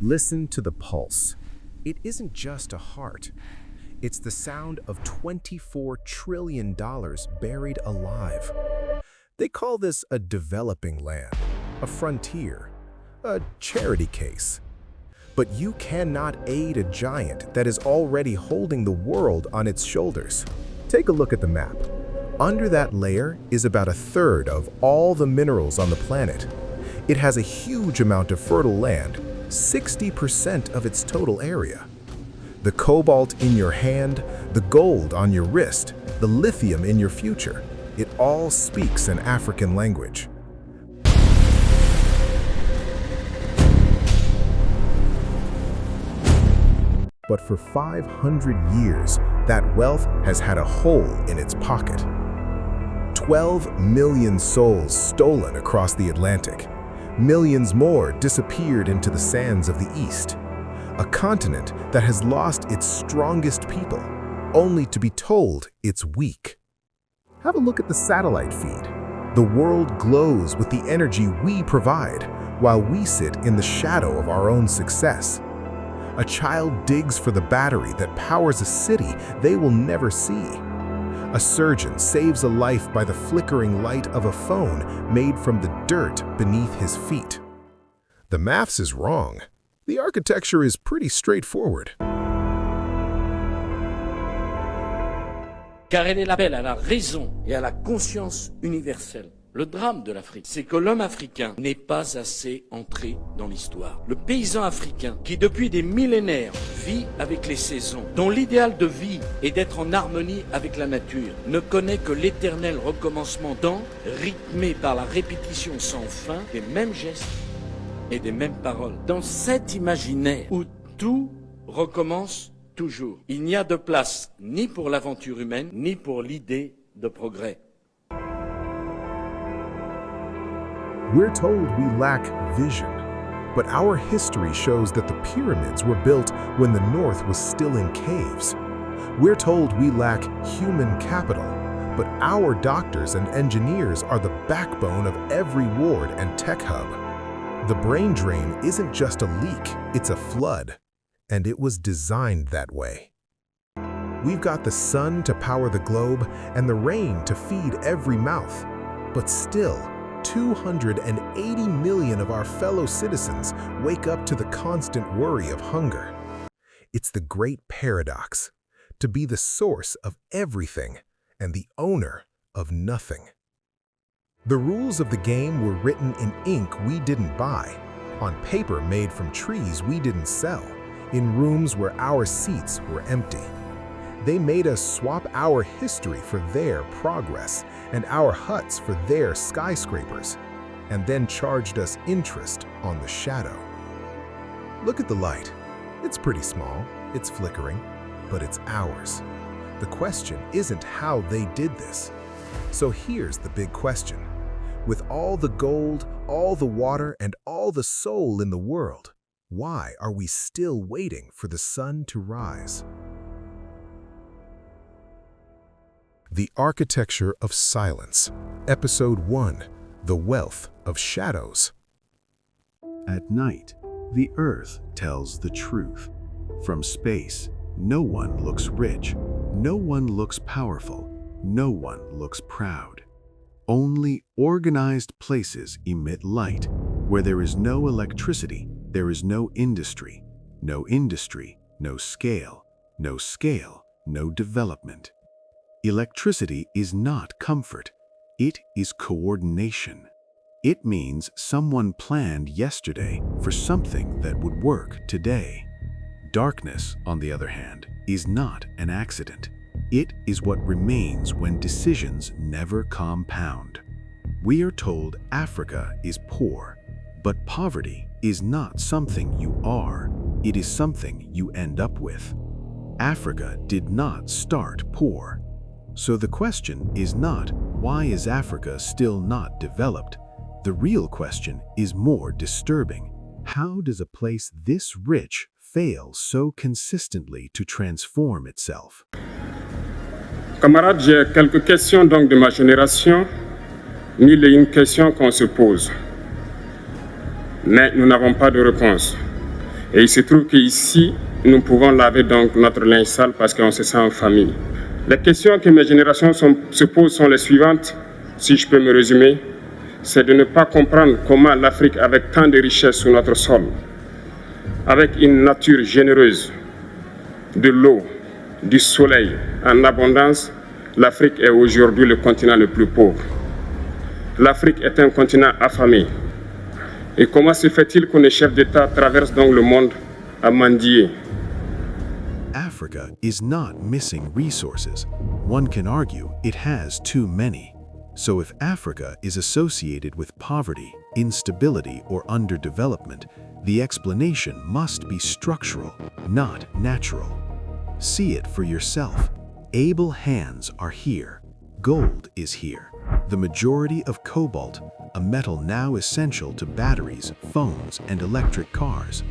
Listen to the pulse. It isn't just a heart. It's the sound of $24 trillion buried alive. They call this a developing land, a frontier, a charity case. But you cannot aid a giant that is already holding the world on its shoulders. Take a look at the map. Under that layer is about a third of all the minerals on the planet. It has a huge amount of fertile land, 60% of its total area. The cobalt in your hand, the gold on your wrist, the lithium in your future, it all speaks an African language. But for 500 years, that wealth has had a hole in its pocket. 12 million souls stolen across the Atlantic. Millions more disappeared into the sands of the East. A continent that has lost its strongest people, only to be told it's weak. Have a look at the satellite feed. The world glows with the energy we provide, while we sit in the shadow of our own success. A child digs for the battery that powers a city they will never see. A surgeon saves a life by the flickering light of a phone made from the dirt beneath his feet. The maths is wrong. The architecture is pretty straightforward. Car elle est l'appel à la raison et à la conscience universelle. Le drame de l'Afrique, c'est que l'homme africain n'est pas assez entré dans l'histoire. Le paysan africain, qui depuis des millénaires vit avec les saisons, dont l'idéal de vie est d'être en harmonie avec la nature, ne connaît que l'éternel recommencement temps, rythmé par la répétition sans fin des mêmes gestes et des mêmes paroles. Dans cet imaginaire où tout recommence toujours, il n'y a de place ni pour l'aventure humaine, ni pour l'idée de progrès. We're told we lack vision, but our history shows that the pyramids were built when the North was still in caves. We're told we lack human capital, but our doctors and engineers are the backbone of every ward and tech hub. The brain drain isn't just a leak, it's a flood, and it was designed that way. We've got the sun to power the globe and the rain to feed every mouth, but still, 280 million of our fellow citizens wake up to the constant worry of hunger. It's the great paradox, to be the source of everything and the owner of nothing. The rules of the game were written in ink we didn't buy, on paper made from trees we didn't sell, in rooms where our seats were empty. They made us swap our history for their progress and our huts for their skyscrapers, and then charged us interest on the shadow. Look at the light. It's pretty small, it's flickering, but it's ours. The question isn't how they did this. So here's the big question. With all the gold, all the water, and all the soul in the world, why are we still waiting for the sun to rise? The Architecture of Silence, Episode 1, The Wealth of Shadows. At night, the Earth tells the truth. From space, no one looks rich, no one looks powerful, no one looks proud. Only organized places emit light. Where there is no electricity, there is no industry. No industry, no scale. No scale, no development. Electricity is not comfort, it is coordination. It means someone planned yesterday for something that would work today. Darkness, on the other hand, is not an accident. It is what remains when decisions never compound. We are told Africa is poor, but poverty is not something you are, it is something you end up with. Africa did not start poor. So the question is not, why is Africa still not developed? The real question is more disturbing. How does a place this rich fail so consistently to transform itself? Camarades, j'ai quelques questions donc de ma génération, mille et une questions qu'on se pose. Mais nous n'avons pas de réponse. Et il se trouve qu'ici, nous pouvons laver donc notre linge sale parce qu'on se sent en famille. Les questions que mes générations se posent sont les suivantes, si je peux me résumer. C'est de ne pas comprendre comment l'Afrique, avec tant de richesses sur notre sol, avec une nature généreuse, de l'eau, du soleil en abondance, l'Afrique est aujourd'hui le continent le plus pauvre. L'Afrique est un continent affamé. Et comment se fait-il que les chefs d'État traversent donc le monde à mendier? Africa is not missing resources. One can argue it has too many. So if Africa is associated with poverty, instability, or underdevelopment, the explanation must be structural, not natural. See it for yourself. Able hands are here. Gold is here. The majority of cobalt, a metal now essential to batteries, phones, and electric cars.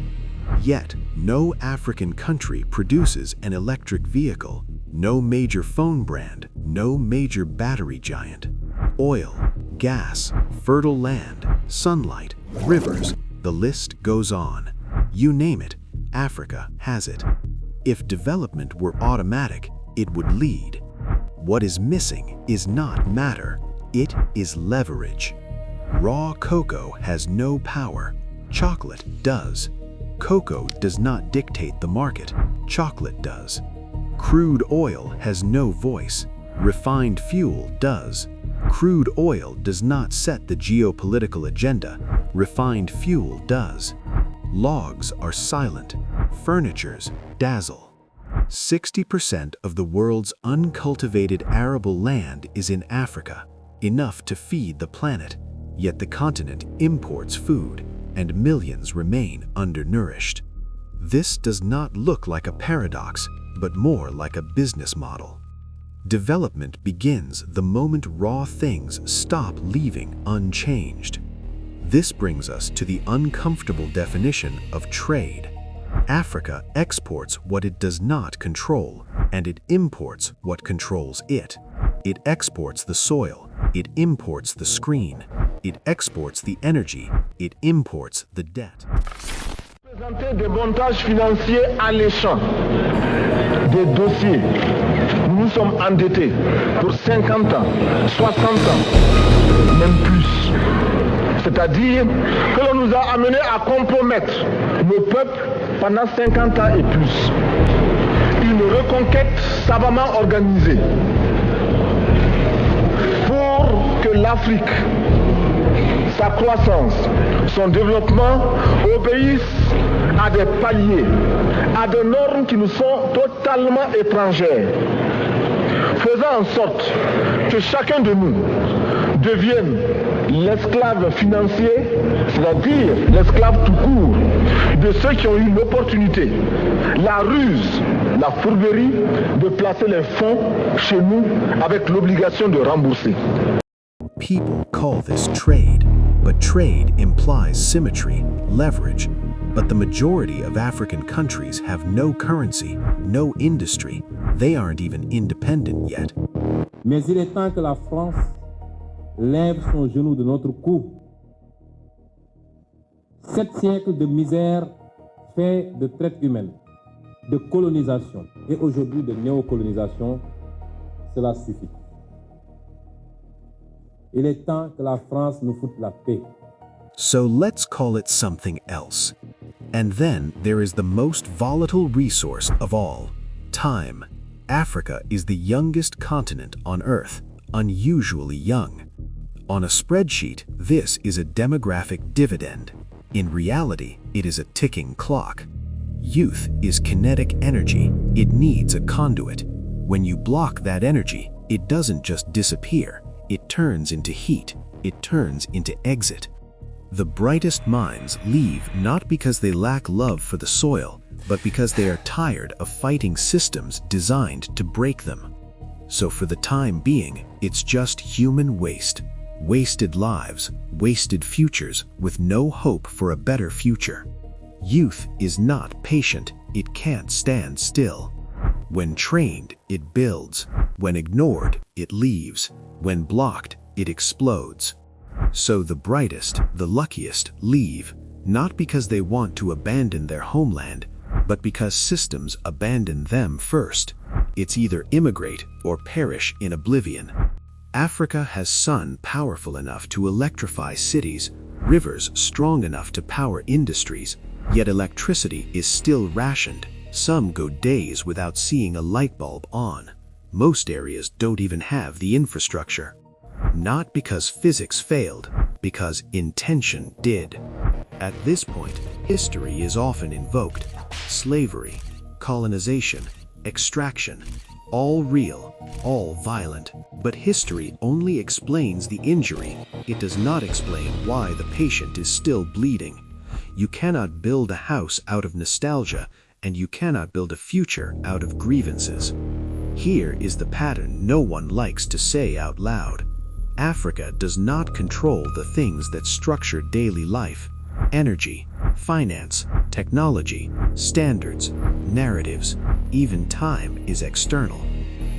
Yet, no African country produces an electric vehicle, no major phone brand, no major battery giant. Oil, gas, fertile land, sunlight, rivers, the list goes on. You name it, Africa has it. If development were automatic, it would lead. What is missing is not matter, it is leverage. Raw cocoa has no power, chocolate does. Cocoa does not dictate the market, chocolate does. Crude oil has no voice, refined fuel does. Crude oil does not set the geopolitical agenda, refined fuel does. Logs are silent, furnitures dazzle. 60% of the world's uncultivated arable land is in Africa, enough to feed the planet, yet the continent imports food, and millions remain undernourished. This does not look like a paradox, but more like a business model. Development begins the moment raw things stop leaving unchanged. This brings us to the uncomfortable definition of trade. Africa exports what it does not control, and it imports what controls it. It exports the soil, it imports the screen, it exports the energy, it imports the debt. Présenter des montages financiers alléchants, des dossiers. Nous sommes endettés pour 50 ans, 60 ans, même plus. C'est-à-dire que l'on nous a amenés à compromettre nos peuples pendant 50 ans et plus. Une reconquête savamment organisée pour que l'Afrique, sa croissance, son développement obéissent à des paliers, à des normes qui nous sont totalement étrangères. Faisant en sorte que chacun de nous devienne l'esclave financier, c'est-à-dire l'esclave tout court, de ceux qui ont eu l'opportunité, la ruse, la fourberie de placer les fonds chez nous avec l'obligation de rembourser. People call this trade, but trade implies symmetry, leverage. But the majority of African countries have no currency, no industry. They aren't even independent yet. Mais il est temps que la France lève son genou de notre cou. 7 siècles de misère fait de traite humaine, de colonisation et aujourd'hui de néocolonisation, cela suffit. Il est temps que la France nous foute la paix. So let's call it something else. And then there is the most volatile resource of all, time. Africa is the youngest continent on Earth, unusually young. On a spreadsheet, this is a demographic dividend. In reality, it is a ticking clock. Youth is kinetic energy. It needs a conduit. When you block that energy, it doesn't just disappear. It turns into heat. It turns into exit. The brightest minds leave not because they lack love for the soil, but because they are tired of fighting systems designed to break them. So for the time being, it's just human waste. Wasted lives, wasted futures with no hope for a better future. Youth is not patient, it can't stand still. When trained, it builds. When ignored, it leaves. When blocked, it explodes. So the brightest, the luckiest, leave. not because they want to abandon their homeland, but because systems abandon them first. It's either immigrate or perish in oblivion. Africa has sun powerful enough to electrify cities, rivers strong enough to power industries, yet electricity is still rationed. Some go days without seeing a light bulb on. Most areas don't even have the infrastructure. Not because physics failed, because intention did. At this point, history is often invoked. Slavery, colonization, extraction, all real, all violent. But history only explains the injury. It does not explain why the patient is still bleeding. You cannot build a house out of nostalgia, and you cannot build a future out of grievances. Here is the pattern no one likes to say out loud. Africa does not control the things that structure daily life. Energy, finance, technology, standards, narratives, even time is external.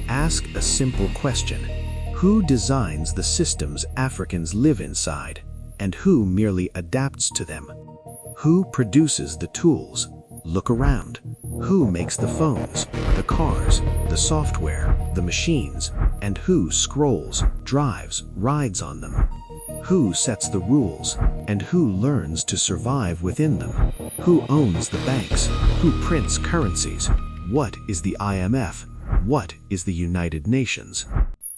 Ask a simple question. Who designs the systems Africans live inside, and who merely adapts to them? Who produces the tools? Look around. Who makes the phones, the cars, the software, the machines, and who scrolls, drives, rides on them? Who sets the rules, and who learns to survive within them? Who owns the banks? Who prints currencies? What is the IMF? What is the United Nations?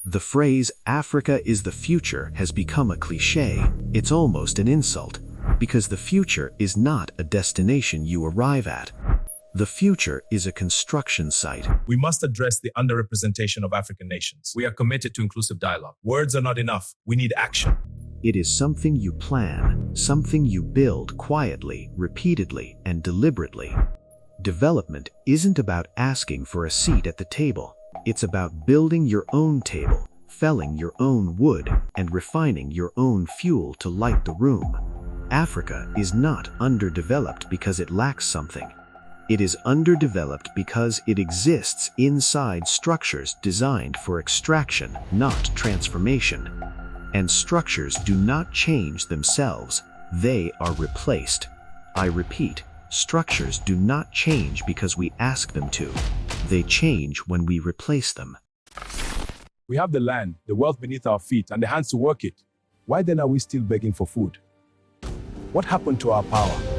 The phrase "Africa is the future" has become a cliché. It's almost an insult, because the future is not a destination you arrive at. The future is a construction site. We must address the underrepresentation of African nations. We are committed to inclusive dialogue. Words are not enough. We need action. It is something you plan, something you build quietly, repeatedly, and deliberately. Development isn't about asking for a seat at the table. It's about building your own table, felling your own wood, and refining your own fuel to light the room. Africa is not underdeveloped because it lacks something. It is underdeveloped because it exists inside structures designed for extraction, not transformation. And structures do not change themselves, they are replaced. I repeat, structures do not change because we ask them to. They change when we replace them. We have the land, the wealth beneath our feet, and the hands to work it. Why then are we still begging for food? What happened to our power?